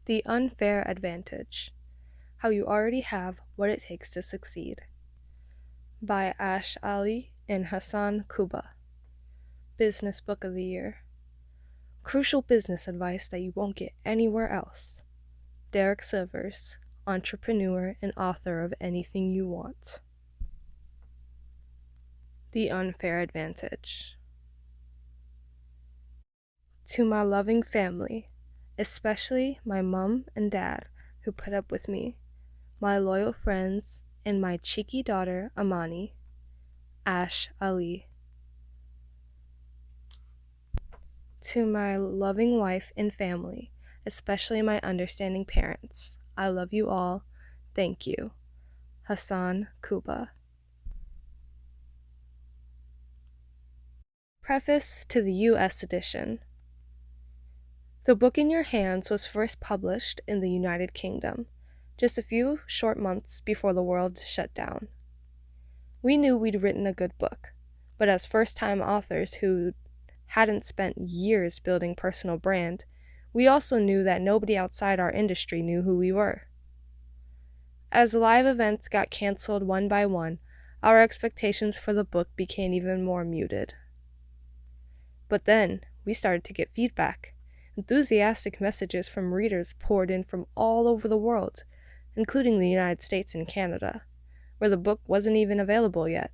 The Unfair Advantage: How You Already Have What It Takes to Succeed, by Ali and Hasan Kubba. Business Book of the Year. Crucial business advice that you won't get anywhere else. Derek Sivers, entrepreneur and author of Anything You Want. The Unfair Advantage. To my loving family, especially my mom and dad who put up with me, my loyal friends, and my cheeky daughter Amani, Ali. To my loving wife and family, especially my understanding parents, I love you all. Thank you. Hasan Kubba. Preface to the U.S. edition. The book in your hands was first published in the United Kingdom, just a few short months before the world shut down. We knew we'd written a good book, but as first-time authors who hadn't spent years building personal brand, we also knew that nobody outside our industry knew who we were. As live events got canceled one by one, our expectations for the book became even more muted. But then, we started to get feedback. Enthusiastic messages from readers poured in from all over the world, including the United States and Canada, where the book wasn't even available yet.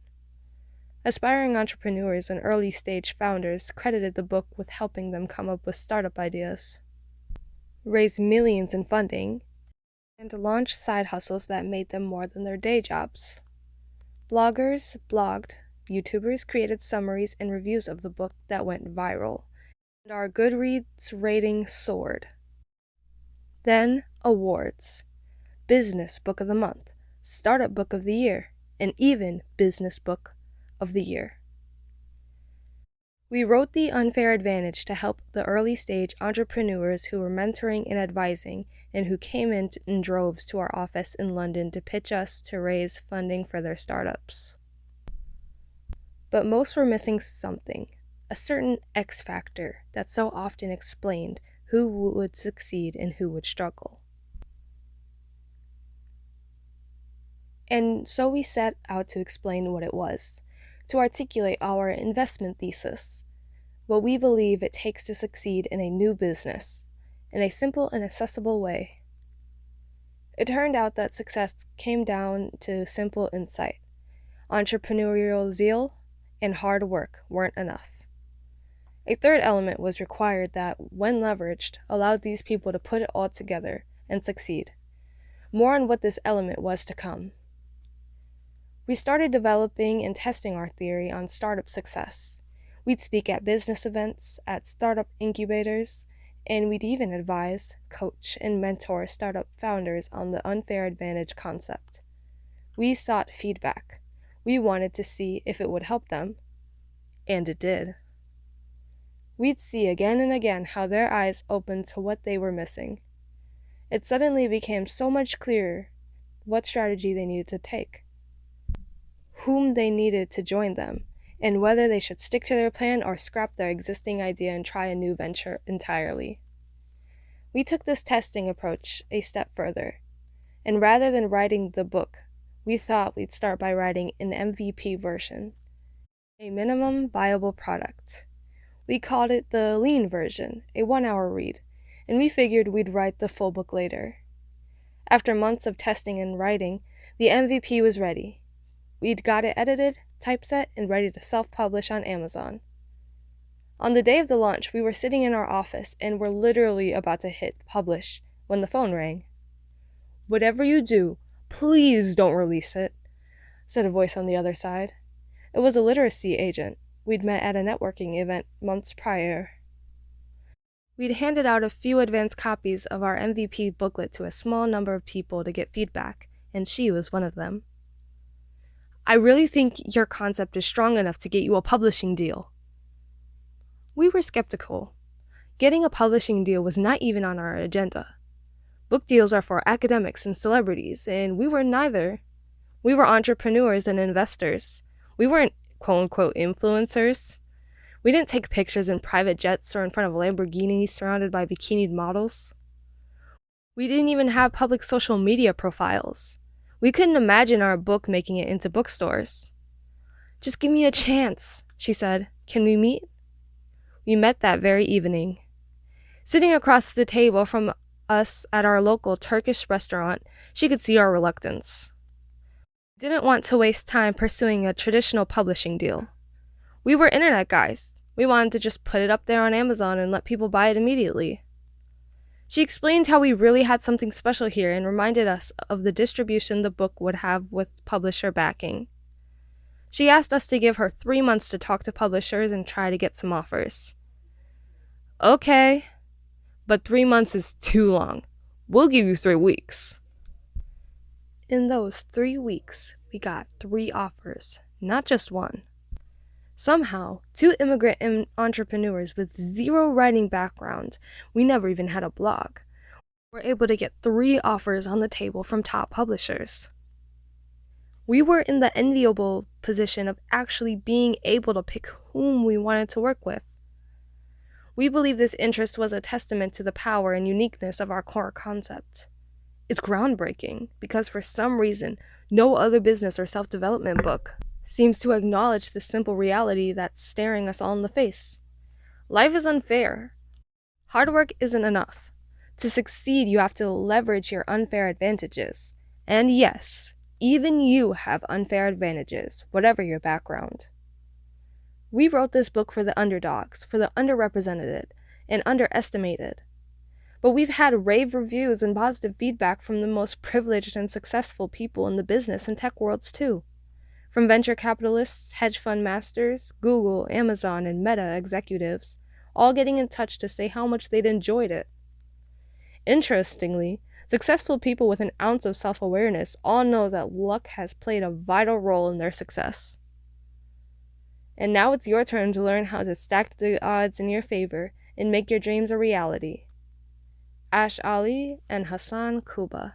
Aspiring entrepreneurs and early-stage founders credited the book with helping them come up with startup ideas, raise millions in funding, and launch side hustles that made them more than their day jobs. Bloggers blogged, YouTubers created summaries and reviews of the book that went viral, and our Goodreads rating soared. Then, awards. Business Book of the Month, Startup Book of the Year, and even Business Book of the Year. We wrote The Unfair Advantage to help the early-stage entrepreneurs who were mentoring and advising and who came in droves to our office in London to pitch us to raise funding for their startups. But most were missing something, a certain X factor that so often explained who would succeed and who would struggle. And so we set out to explain what it was, to articulate our investment thesis, what we believe it takes to succeed in a new business, in a simple and accessible way. It turned out that success came down to simple insight. Entrepreneurial zeal and hard work weren't enough. A third element was required that, when leveraged, allowed these people to put it all together and succeed. More on what this element was to come. We started developing and testing our theory on startup success. We'd speak at business events, at startup incubators, and we'd even advise, coach, and mentor startup founders on the unfair advantage concept. We sought feedback. We wanted to see if it would help them, and it did. We'd see again and again how their eyes opened to what they were missing. It suddenly became so much clearer what strategy they needed to take, whom they needed to join them, and whether they should stick to their plan or scrap their existing idea and try a new venture entirely. We took this testing approach a step further, and rather than writing the book, we thought we'd start by writing an MVP version, a minimum viable product. We called it the lean version, a 1-hour read, and we figured we'd write the full book later. After months of testing and writing, the MVP was ready. We'd got it edited, typeset, and ready to self-publish on Amazon. On the day of the launch, we were sitting in our office and were literally about to hit publish when the phone rang. "Whatever you do, please don't release it," said a voice on the other side. It was a literacy agent we'd met at a networking event months prior. We'd handed out a few advanced copies of our MVP booklet to a small number of people to get feedback, and she was one of them. "I really think your concept is strong enough to get you a publishing deal." We were skeptical. Getting a publishing deal was not even on our agenda. Book deals are for academics and celebrities, and we were neither. We were entrepreneurs and investors. We weren't quote-unquote influencers. We didn't take pictures in private jets or in front of Lamborghinis surrounded by bikinied models. We didn't even have public social media profiles. We couldn't imagine our book making it into bookstores. Just give me a chance, she said. Can we meet? We met that very evening. Sitting across the table from us at our local Turkish restaurant, she could see our reluctance. We didn't want to waste time pursuing a traditional publishing deal. We were internet guys. We wanted to just put it up there on Amazon and let people buy it immediately. She explained how we really had something special here and reminded us of the distribution the book would have with publisher backing. She asked us to give her 3 months to talk to publishers and try to get some offers. Okay, but 3 months is too long. We'll give you 3 weeks. In those 3 weeks, we got 3 offers, not just one. Somehow, 2 immigrant entrepreneurs with 0 writing background, we never even had a blog, were able to get 3 offers on the table from top publishers. We were in the enviable position of actually being able to pick whom we wanted to work with. We believe this interest was a testament to the power and uniqueness of our core concept. It's groundbreaking because for some reason, no other business or self-development book seems to acknowledge the simple reality that's staring us all in the face. Life is unfair. Hard work isn't enough. To succeed, you have to leverage your unfair advantages. And yes, even you have unfair advantages, whatever your background. We wrote this book for the underdogs, for the underrepresented, and underestimated. But we've had rave reviews and positive feedback from the most privileged and successful people in the business and tech worlds too. From venture capitalists, hedge fund masters, Google, Amazon, and Meta executives, all getting in touch to say how much they'd enjoyed it. Interestingly, successful people with an ounce of self-awareness all know that luck has played a vital role in their success. And now it's your turn to learn how to stack the odds in your favor and make your dreams a reality. Ali and Hasan Kubba.